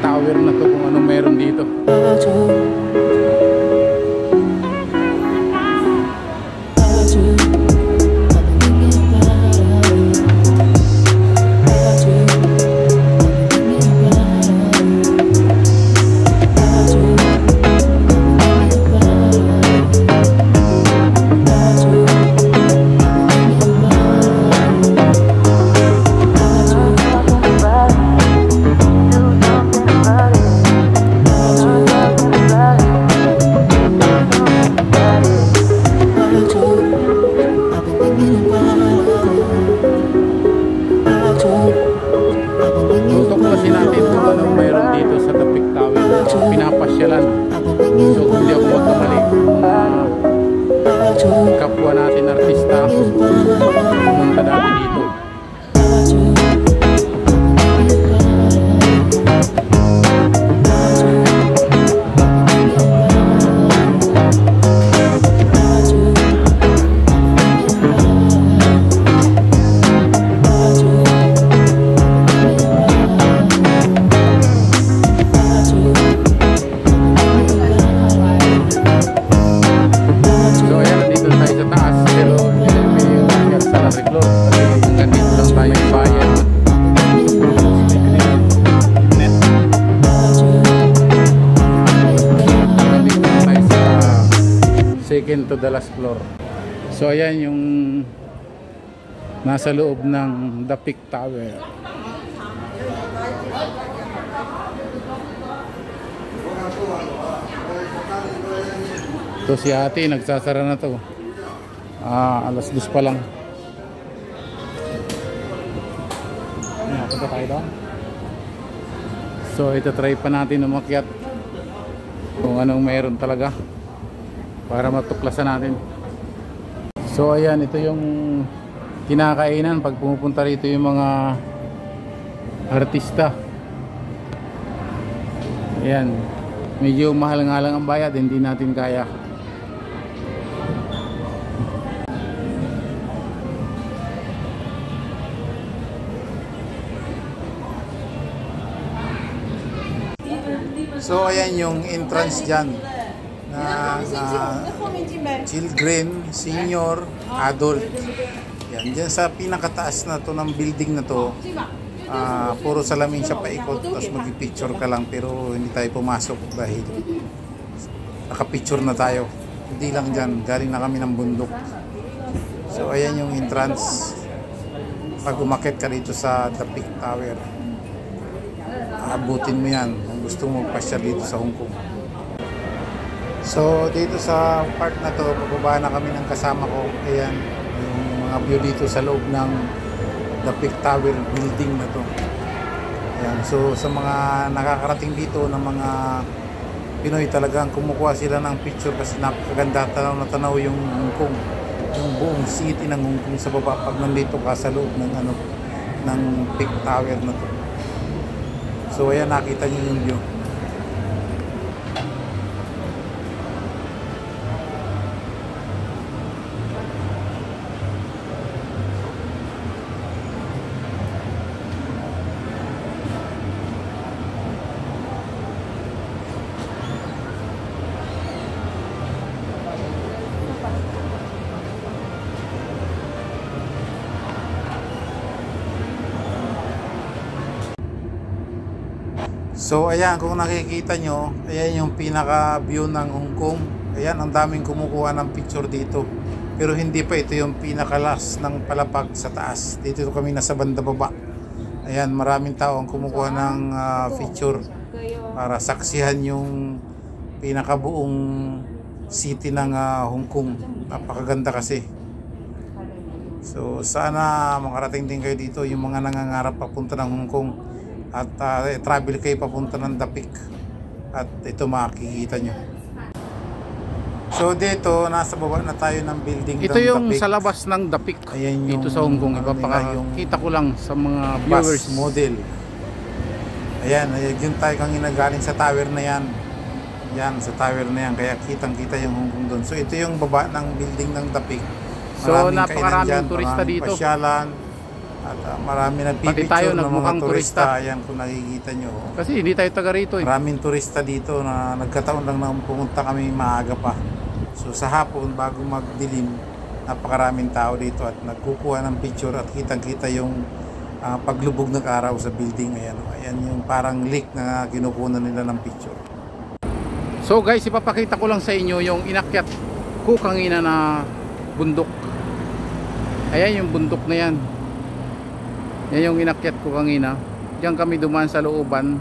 Tower na to, kung anong meron dito. Tutuklasin natin kung anong mayroon dito sa Dapik Tower. Pinapasyalan. So kung hindi ako magkamali, kapwa natin artista pumunta dati dito. Second to the last floor. So ayan yung nasa loob ng Dapik Tower. So si ate nagsasara na to. Alas 2 pa lang. Punta tayo doon. So ito try pa natin umakyat kung anong meron talaga para matuklasan natin. So ayan, ito yung kinakainan pag pumupunta rito yung mga artista. Ayan, medyo mahal nga lang ang bayad, hindi natin kaya. So ayan yung entrance dyan na children, senior, adult. Yan, dyan sa pinakataas na to ng building na to, puro salamin siya paikot, tapos mag-picture ka lang, pero hindi tayo pumasok dahil nakapicture na tayo. Hindi lang dyan, galing na kami ng bundok. So ayan yung entrance pag umakyat ka dito sa Dapik Tower. Abutin mo yan kung gusto mo magpasyal dito sa Hong Kong. So dito sa part na to, bababa na kami ng kasama ko. Ayan yung mga view dito sa loob ng Dapik Tower building na to. Ayan, so sa mga nakakarating dito ng mga Pinoy, talagang kumukuha sila ng picture kasi napakaganda, tanaw na tanaw yung Hong Kong, yung buong city ng Hong Kong sa baba pag nandito ka sa loob ng ng Dapik Tower na to. So ayan, nakita niyo yung view. So ayan, kung nakikita nyo, ayan yung pinaka view ng Hong Kong. Ayan, ang daming kumukuha ng picture dito. Pero hindi pa ito yung pinaka last ng palapag sa taas. Dito kami nasa banda baba. Ayan, maraming tao ang kumukuha ng picture para saksihan yung pinaka buong city ng Hong Kong. Napakaganda kasi. So sana makarating din kayo dito, yung mga nangangarap papunta ng Hong Kong. At travel kayo papunta ng Dapik. At ito makikita nyo. So dito, nasa baba na tayo ng building. Ito yung Dapik. Sa labas ng Dapik. Ayan yung, dito sa Hong Kong. Ipapakita ko lang sa mga viewers. Model. Ayan, yun tayo kang inagaling sa tower na yan. Yan, sa tower na yan. Kaya kitang kita yung Hong Kong doon. So ito yung baba ng building ng Dapik. So napakaraming turista dito. Pasyalan. At marami Pati tayo nagpipicture ng mga nagmukhang turista. Ayan kung nakikita nyo. Kasi hindi tayo taga rito eh. Maraming turista dito na nagkataon lang na pumunta kami maaga pa. So sa hapon bago magdilim, napakaraming tao dito at nagkukuha ng picture at kitang-kita yung paglubog ng araw sa building. Ayan, ayan yung parang leak na kinukunan nila ng picture. So guys, ipapakita ko lang sa inyo yung inakyat ko kanina na bundok. Ayan yung bundok na yan. Yan yung inakyat ko kanina. Diyan kami dumaan sa looban.